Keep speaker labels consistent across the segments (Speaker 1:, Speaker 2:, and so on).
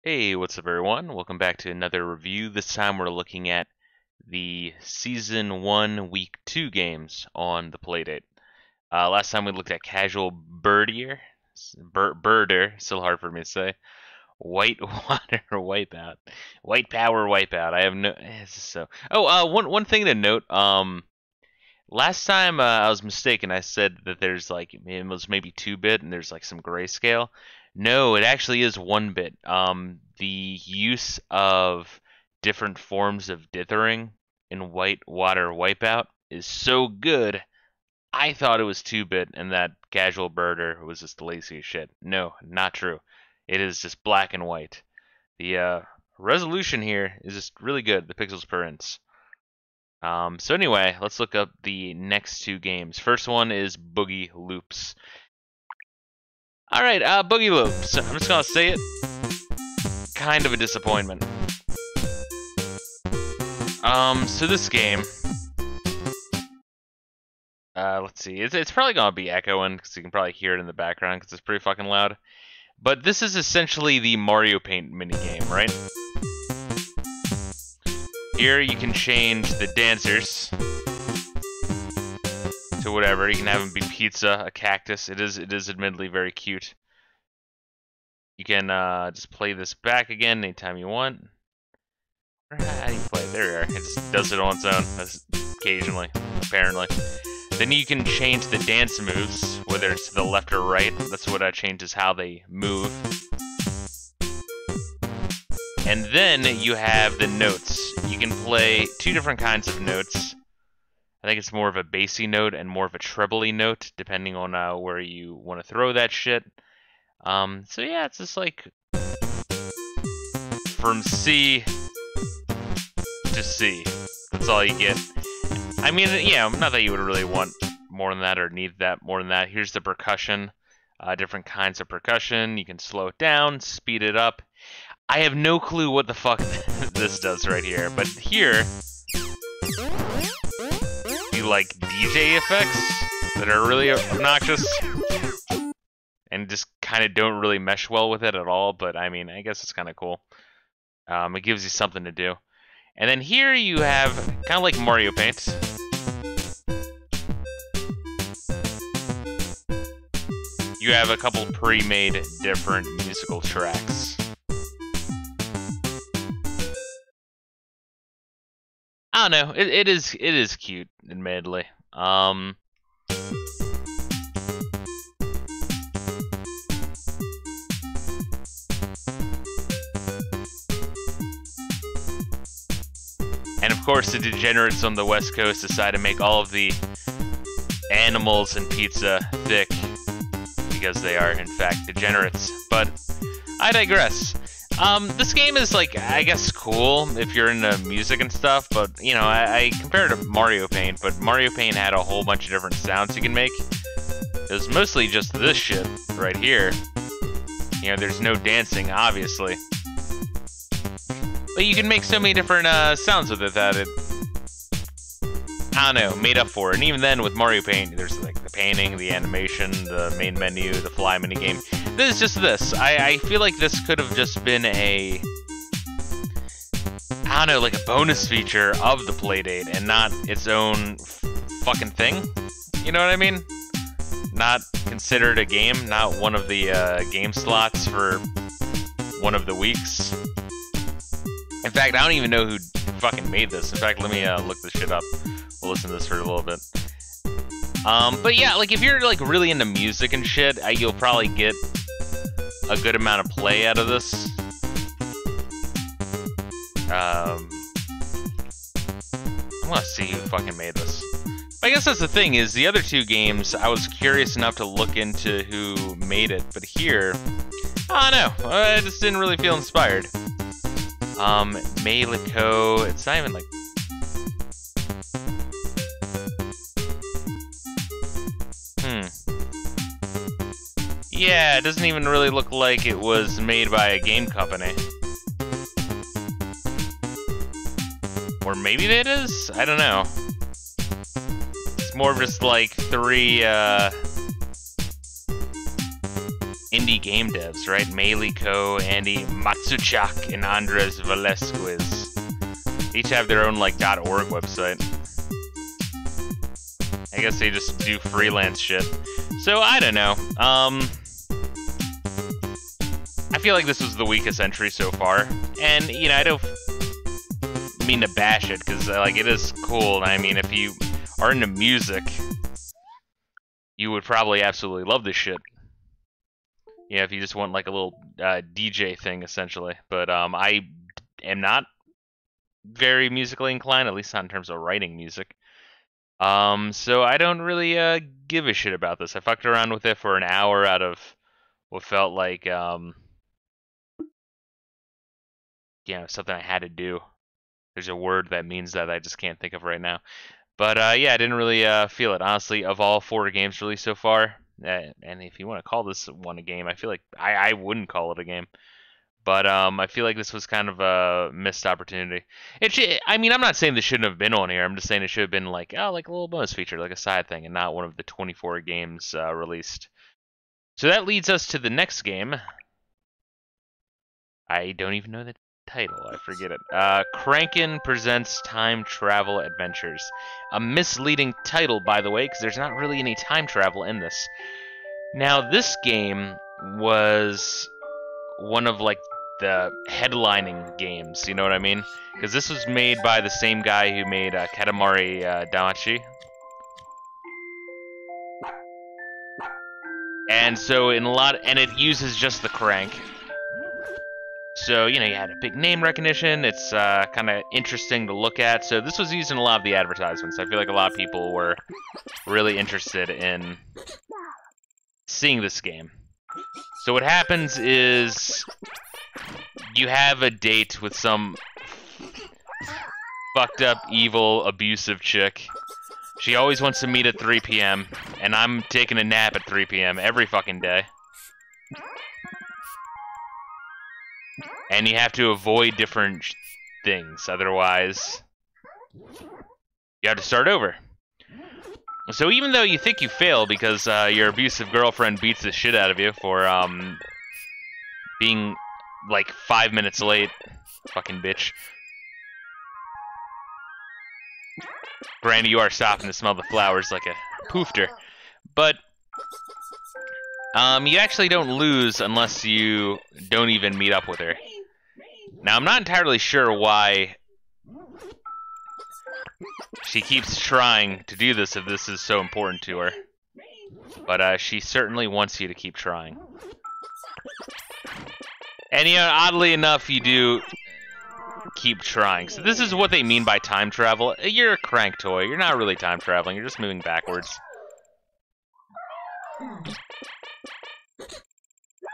Speaker 1: Hey, what's up everyone? Welcome back to another review. This time we're looking at the Season 1 Week 2 games on the Playdate. Last time we looked at Casual Birdier, Birder, still hard for me to say, White Water Wipeout, White Power Wipeout. I have no, it's just so. Oh, one thing to note. Last time I was mistaken. I said that there's like it was maybe 2-bit and there's like some grayscale. No, it actually is 1-bit. The use of different forms of dithering in White Water Wipeout is so good. I thought it was 2-bit and that Casual Birder was just lazy as shit. No, not true. It is just black and white. The resolution here is just really good. The pixels per inch. So anyway, let's look up the next two games. First one is Boogie Loops. Alright, Boogie Loops. I'm just gonna say it. Kind of a disappointment. So this game... let's see. It's probably gonna be echoing, because you can probably hear it in the background, because it's pretty fucking loud. But this is essentially the Mario Paint minigame, right? Here you can change the dancers to whatever. You can have them be pizza, a cactus. It is admittedly very cute. You can just play this back again anytime you want. How do you play it? There you are. It just does it on its own, occasionally, apparently. Then you can change the dance moves, whether it's to the left or right. That's what changes how they move. And then you have the notes. You can play two different kinds of notes. I think it's more of a bassy note and more of a trebly note, depending on where you want to throw that shit. So yeah, it's just like from C to C. That's all you get. I mean, yeah, not that you would really want more than that or need that more than that. Here's the percussion. Different kinds of percussion. You can slow it down, speed it up. I have no clue what the fuck this does right here, but here, you like DJ effects that are really obnoxious and just kind of don't really mesh well with it at all, but I mean, I guess it's kind of cool. It gives you something to do. And then here you have, kind of like Mario Paint, you have a couple pre-made different musical tracks. I don't know. It is cute, admittedly. And of course, the degenerates on the West Coast decide to make all of the animals in pizza thick because they are, in fact, degenerates. But I digress. This game is, like, I guess cool if you're into music and stuff, but, you know, I compare it to Mario Paint, but Mario Paint had a whole bunch of different sounds you can make. It was mostly just this shit right here. You know, there's no dancing, obviously. But you can make so many different sounds with it that it, I don't know, made up for it. And even then, with Mario Paint, there's, like, the painting, the animation, the main menu, the fly minigame. This is just this. I feel like this could have just been a, I don't know, like a bonus feature of the Playdate and not its own fucking thing. You know what I mean? Not considered a game, not one of the game slots for one of the weeks. In fact, I don't even know who fucking made this. In fact, let me look this shit up. We'll listen to this for a little bit. But yeah, like if you're like really into music and shit, you'll probably get a good amount of play out of this. I'm gonna see who fucking made this. I guess that's the thing, is the other two games, I was curious enough to look into who made it, but here, I don't know, I just didn't really feel inspired. Melico, it's not even like... Yeah, it doesn't even really look like it was made by a game company. Or maybe it is? I don't know. It's more of just like three indie game devs, right? Melee Co, Andy Matsuchak, and Andres Velasquez. Each have their own like .org website. I guess they just do freelance shit. So I don't know. I feel like this was the weakest entry so far, and you know I don't mean to bash it because like it is cool. And I mean, if you are into music, you would probably absolutely love this shit. Yeah, if you just want like a little DJ thing essentially. But I am not very musically inclined, at least not in terms of writing music. So I don't really give a shit about this. I fucked around with it for an hour out of what felt like something I had to do. There's a word that means that I just can't think of right now. But yeah, I didn't really feel it. Honestly, of all 4 games released so far, and if you want to call this one a game, I feel like I wouldn't call it a game. But I feel like this was kind of a missed opportunity. I mean, I'm not saying this shouldn't have been on here. I'm just saying it should have been like a little bonus feature, like a side thing, and not one of the 24 games released. So that leads us to the next game. I don't even know the title. I forget it. Crankin presents Time Travel Adventures. A misleading title, by the way, because there's not really any time travel in this. Now, this game was one of like the headlining games, you know what I mean? Because this was made by the same guy who made Katamari Damacy. And so and it uses just the crank. So, you know, you had a big name recognition. It's kind of interesting to look at. So this was used in a lot of the advertisements. I feel like a lot of people were really interested in seeing this game. So what happens is you have a date with some fucked up, evil, abusive chick. She always wants to meet at 3 p.m. and I'm taking a nap at 3 p.m. every fucking day. And you have to avoid different things, otherwise you have to start over. So even though you think you fail because your abusive girlfriend beats the shit out of you for being like 5 minutes late, fucking bitch. Granted, you are stopping to smell the flowers like a poofter, but you actually don't lose unless you don't even meet up with her. Now, I'm not entirely sure why she keeps trying to do this if this is so important to her. But she certainly wants you to keep trying. And, you know, oddly enough, you do keep trying. So this is what they mean by time travel. You're a crank toy. You're not really time traveling. You're just moving backwards.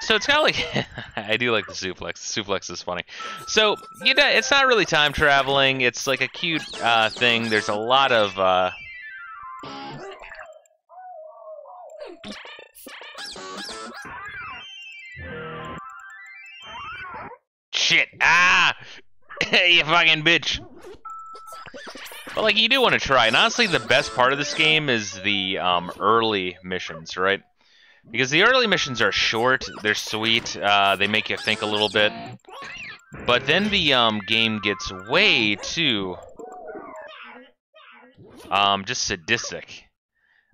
Speaker 1: So it's kind of like, I do like the suplex. The suplex is funny. So, you know, it's not really time traveling. It's like a cute thing. There's a lot of shit. Ah! You fucking bitch. But like, you do want to try. And honestly, the best part of this game is the early missions, right? Because the early missions are short, they're sweet, they make you think a little bit. But then the game gets way too just sadistic.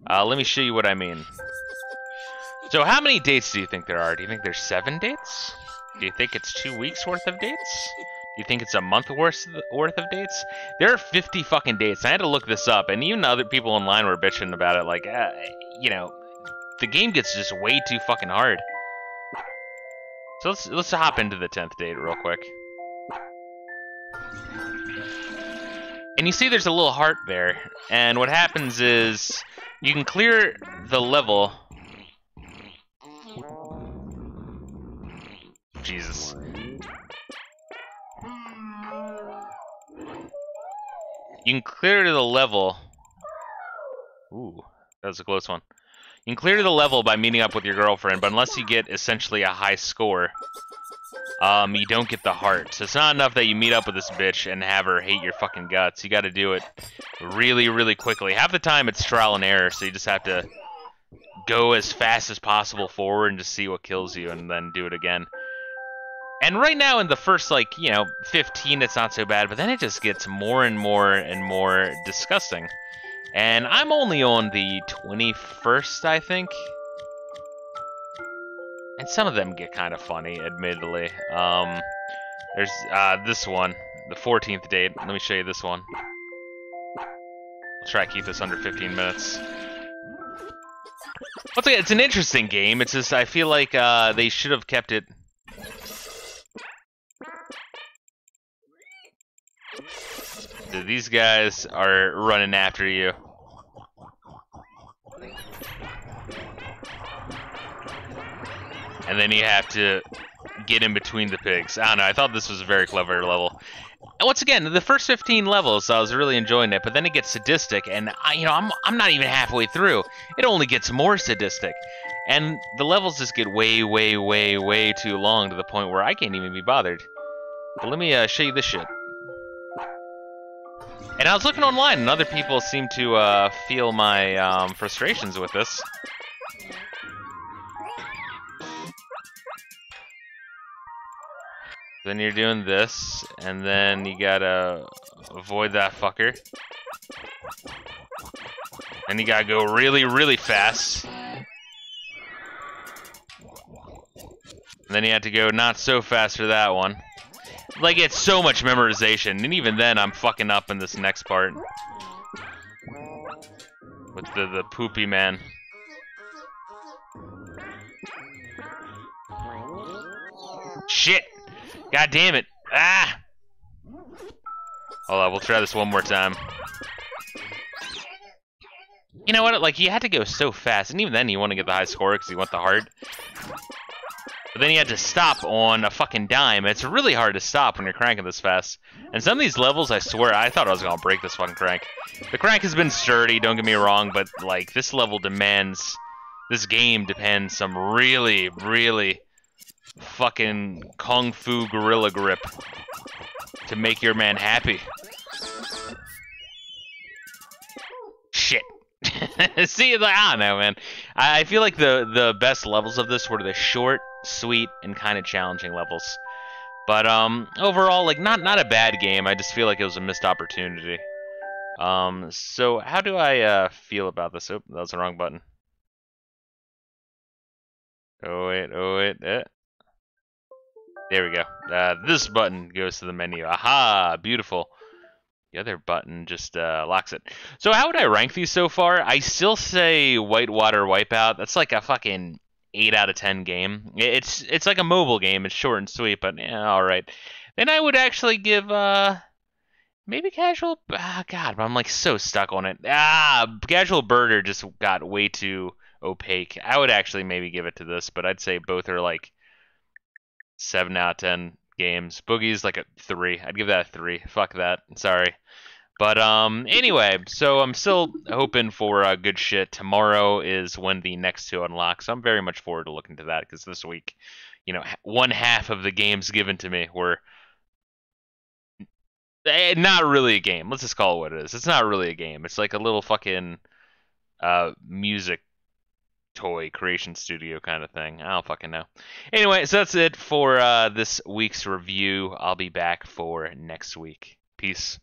Speaker 1: Let me show you what I mean. So how many dates do you think there are? Do you think there's 7 dates? Do you think it's 2 weeks worth of dates? Do you think it's a month worth of dates? There are 50 fucking dates. I had to look this up, and even other people online were bitching about it, like, you know, the game gets just way too fucking hard. So let's hop into the 10th date real quick. And you see there's a little heart there, and what happens is you can clear the level. Jesus. You can clear the level. Ooh, that was a close one. You can clear the level by meeting up with your girlfriend, but unless you get essentially a high score, you don't get the heart. So it's not enough that you meet up with this bitch and have her hate your fucking guts. You gotta do it really, really quickly. Half the time it's trial and error, so you just have to go as fast as possible forward and just see what kills you and then do it again. And right now in the first, like, 15, it's not so bad, but then it just gets more and more and more disgusting. And I'm only on the 21st, I think. And some of them get kind of funny, admittedly. There's this one, the 14th date. Let me show you this one. I'll try to keep this under 15 minutes. Once again, it's an interesting game. It's just, I feel like they should have kept it. These guys are running after you. And then you have to get in between the pigs. I don't know, I thought this was a very clever level. And once again, the first 15 levels, I was really enjoying it, but then it gets sadistic, and I'm not even halfway through. It only gets more sadistic. And the levels just get way, way, way, way too long to the point where I can't even be bothered. But let me show you this shit. And I was looking online, and other people seem to feel my frustrations with this. Then you're doing this, and then you gotta avoid that fucker. And you gotta go really, really fast. And then you have to go not so fast for that one. Like, it's so much memorization, and even then I'm fucking up in this next part. With the poopy man. Shit! God damn it! Ah! Hold on, we'll try this one more time. You know what? Like, you had to go so fast, and even then you want to get the high score because you want the heart. But then you had to stop on a fucking dime. It's really hard to stop when you're cranking this fast. And some of these levels, I swear, I thought I was gonna break this fucking crank. The crank has been sturdy, don't get me wrong, but like this level demands, this game depends some really, really fucking kung fu gorilla grip to make your man happy. Shit. See, like, I don't know, man. I feel like the best levels of this were the short, sweet, and kind of challenging levels. But overall, like, not a bad game. I just feel like it was a missed opportunity. So how do I feel about this? Oh, that was the wrong button. Oh wait. There we go. This button goes to the menu. Aha, beautiful. The other button just locks it. So how would I rank these so far? I still say Whitewater Wipeout. That's like a fucking 8 out of 10 game. It's like a mobile game. It's short and sweet, but yeah, all right. Then I would actually give maybe Casual. God, but I'm like so stuck on it. Casual Birder just got way too opaque. I would actually maybe give it to this, but I'd say both are like 7 out of 10 games. Boogie's like a 3. I'd give that a 3. Fuck that. Sorry. But anyway, so I'm still hoping for good shit. Tomorrow is when the next 2 unlock, so I'm very much forward to looking to that, because this week, one half of the games given to me were not really a game. Let's just call it what it is. It's not really a game. It's like a little fucking music toy creation studio kind of thing. I don't fucking know. Anyway, so that's it for this week's review. I'll be back for next week. Peace.